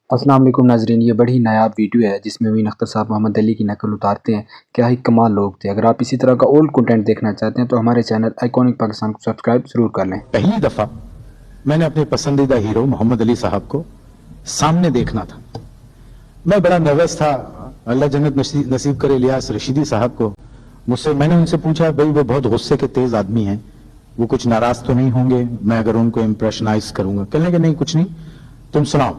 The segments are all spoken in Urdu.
السلام علیکم ناظرین، یہ بڑی نایاب ویڈیو ہے جس میں امین اختر صاحب محمد علی کی نقل اتارتے ہیں۔ کیا ہی کمال لوگ تھے۔ اگر آپ اسی طرح کا اولڈ کنٹینٹ دیکھنا چاہتے ہیں تو ہمارے چینل آئیکونک پاکستان کو سبسکرائب ضرور کر لیں۔ پہلی دفعہ میں نے اپنے پسندیدہ ہیرو محمد علی صاحب کو سامنے دیکھنا تھا۔ میں بڑا نروس تھا۔ اللہ جنت نصیب کرے الیاس رشیدی صاحب کو میں نے ان سے پوچھا، بھائی وہ بہت غصے کے تیز آدمی ہیں، وہ کچھ ناراض تو نہیں ہوں گے میں اگر ان کو امپریشنائز کروں گا؟ کہنے کہ نہیں کچھ نہیں، تم سناؤ۔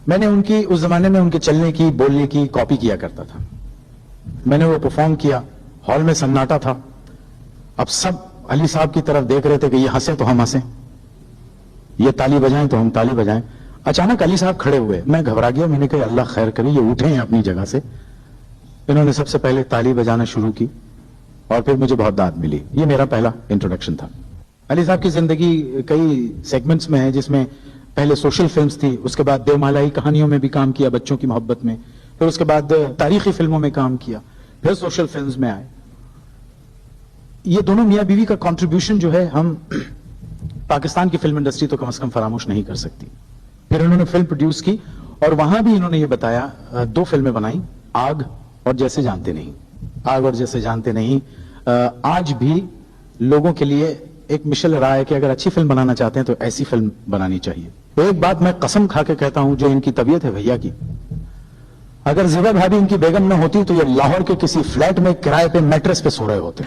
میں نے ان کی اس زمانے میں ان کے چلنے کی بولنے کی کاپی کیا کرتا تھا۔ میں نے وہ پرفارم کیا، ہال میں سناٹا تھا۔ اب سب علی صاحب کی طرف دیکھ رہے تھے کہ یہ ہنسے تو ہم ہنسیں، یہ تالی بجائیں تو ہم تالی بجائیں۔ اچانک علی صاحب کھڑے ہوئے، میں گھبرا گیا۔ میں نے کہا اللہ خیر کرے، یہ اٹھے ہیں اپنی جگہ سے۔ انہوں نے سب سے پہلے تالی بجانا شروع کی اور پھر مجھے بہت داد ملی۔ یہ میرا پہلا انٹروڈکشن تھا۔ علی صاحب کی زندگی کئی سیگمنٹس میں ہے، جس میں پہلے سوشل فلمز تھی، اس کے بعد دیومالائی کہانیوں میں بھی کام کیا بچوں کی محبت میں، پھر اس کے بعد تاریخی فلموں میں کام کیا، پھر سوشل فلمز میں آئے۔ یہ دونوں میاں بیوی کا کنٹریبیوشن جو ہے ہم پاکستان کی فلم انڈسٹری تو کم از کم فراموش نہیں کر سکتی۔ پھر انہوں نے فلم پروڈیوس کی اور وہاں بھی انہوں نے یہ بتایا، 2 فلمیں بنائیں، آگ اور جیسے جانتے نہیں۔ آگ اور جیسے جانتے نہیں آج بھی لوگوں کے لیے ایک مشل رہا ہے کہ اگر اچھی فلم بنانا چاہتے ہیں تو ایسی فلم بنانی چاہیے۔ ایک بات میں قسم کھا کے کہتا ہوں، جو ان کی طبیعت ہے بھیا کی، اگر زیبا بھابھی ان کی بیگم نہ ہوتی تو یہ لاہور کے کسی فلیٹ میں کرائے پہ میٹرس پہ سو رہے ہوتے۔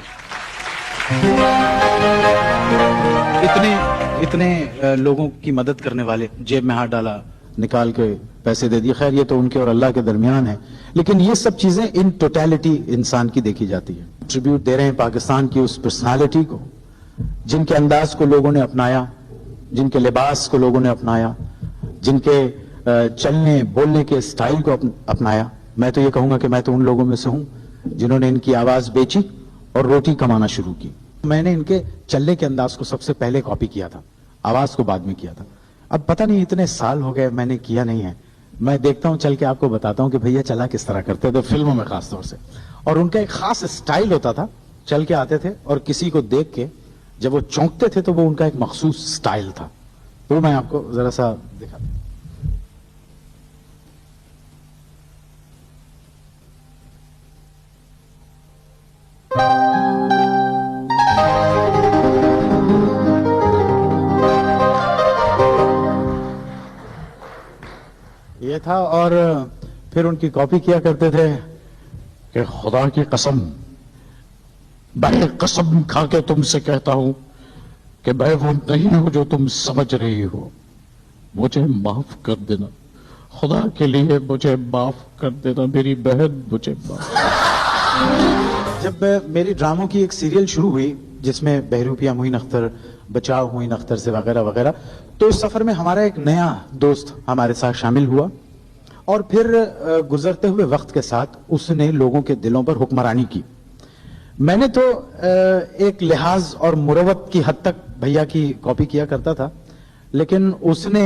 اتنے لوگوں کی مدد کرنے والے، جیب میں ہاتھ ڈالا، نکال کے پیسے دے دیے، خیر یہ تو ان کے اور اللہ کے درمیان ہے، لیکن یہ سب چیزیں ان ٹوٹیلٹی انسان کی دیکھی جاتی ہے۔ ٹریبیوٹ دے رہے ہیں پاکستان کی اس پرسنالٹی کو جن کے انداز کو لوگوں نے اپنایا، جن کے لباس کو لوگوں نے اپنایا، جن کے چلنے بولنے کے سٹائل کو اپنایا۔ میں تو یہ کہوں گا کہ میں تو ان لوگوں میں سے ہوں جنہوں نے ان کی آواز بیچی اور روٹی کمانا شروع کی۔ میں نے ان کے چلنے کے انداز کو سب سے پہلے کاپی کیا تھا، آواز کو بعد میں کیا تھا۔ اب پتہ نہیں اتنے سال ہو گئے میں نے کیا نہیں ہے، میں دیکھتا ہوں چل کے آپ کو بتاتا ہوں کہ بھیا چلا کس طرح کرتے تھے فلموں میں خاص طور سے۔ اور ان کا ایک خاص سٹائل ہوتا تھا، چل کے آتے تھے اور کسی کو دیکھ کے جب وہ چونکتے تھے تو وہ ان کا ایک مخصوص سٹائل تھا، تو میں آپ کو ذرا سا دکھاتا ہوں۔ یہ تھا، اور پھر ان کی کاپی کیا کرتے تھے کہ خدا کی قسم، میں قسم کھا کے تم سے کہتا ہوں کہ میں وہ نہیں ہوں جو تم سمجھ رہی ہو، مجھے معاف کر دینا، خدا کے لیے مجھے معاف کر دینا، میری بہن مجھے معاف۔ جب میری ڈراموں کی ایک سیریل شروع ہوئی جس میں بہروپیہ معین اختر، بچاؤ معین اختر سے وغیرہ وغیرہ، تو اس سفر میں ہمارا ایک نیا دوست ہمارے ساتھ شامل ہوا، اور پھر گزرتے ہوئے وقت کے ساتھ اس نے لوگوں کے دلوں پر حکمرانی کی۔ میں نے تو ایک لحاظ اور مروت کی حد تک بھیا کی کاپی کیا کرتا تھا، لیکن اس نے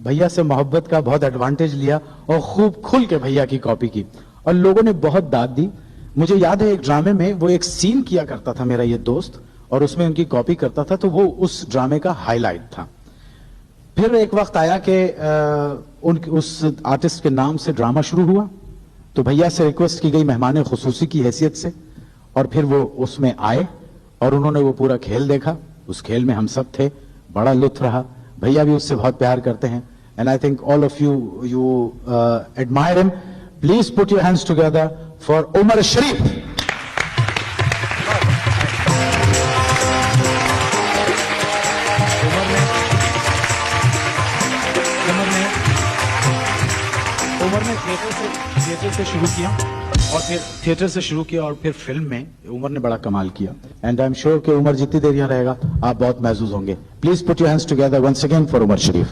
بھیا سے محبت کا بہت ایڈوانٹیج لیا اور خوب کھل کے بھیا کی کاپی کی، اور لوگوں نے بہت داد دی۔ مجھے یاد ہے ایک ڈرامے میں وہ ایک سین کیا کرتا تھا میرا یہ دوست، اور اس میں ان کی کاپی کرتا تھا، تو وہ اس ڈرامے کا ہائی لائٹ تھا۔ پھر ایک وقت آیا کہ اس آرٹسٹ کے نام سے ڈرامہ شروع ہوا، تو بھیا سے ریکویسٹ کی گئی مہمان خصوصی کی حیثیت سے، اور پھر وہ اس میں آئے اور انہوں نے وہ پورا کھیل دیکھا۔ اس کھیل میں ہم سب تھے، بڑا لطف رہا۔ بھیا بھی اس سے بہت پیار کرتے ہیں، and I think all of you admire ہم۔ Please put your hands together for Umar Sharif. Umar نے تھیٹر سے شروع کیا اور پھر فلم میں عمر نے بڑا کمال کیا، اینڈ آئی ایم شیور کہ عمر جتنی دیر یہاں رہے گا آپ بہت محظوظ ہوں گے۔ Please put your hands together once again for Umar Sharif.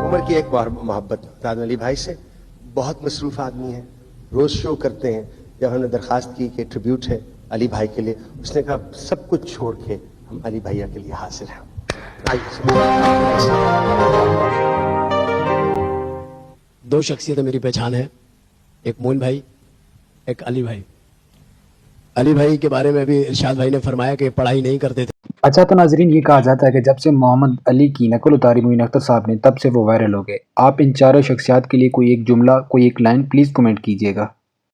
Umar کی ایک محبت رادن علی بھائی سے، بہت مصروف آدمی ہے، روز شو کرتے ہیں۔ جب ہم نے درخواست کی کہ ٹریبیوٹ ہے علی بھائی کے لیے، اس نے کہا سب کچھ چھوڑ کے ہم علی بھیا کے لیے حاضر ہیں۔ دو شخصیتیں میری پہچان ہے، ایک معین بھائی، ایک علی بھائی۔ علی بھائی کے بارے میں بھی ارشاد بھائی نے فرمایا کہ پڑھائی نہیں کرتے تھے، اچھا تو ناظرین یہ کہا جاتا ہے کہ جب سے محمد علی کی نقل اتاری معین اختر صاحب نے تب سے وہ وائرل ہو گئے۔ آپ ان چاروں شخصیات کے لیے کوئی ایک جملہ کوئی ایک لائن پلیز کمنٹ کیجیے گا۔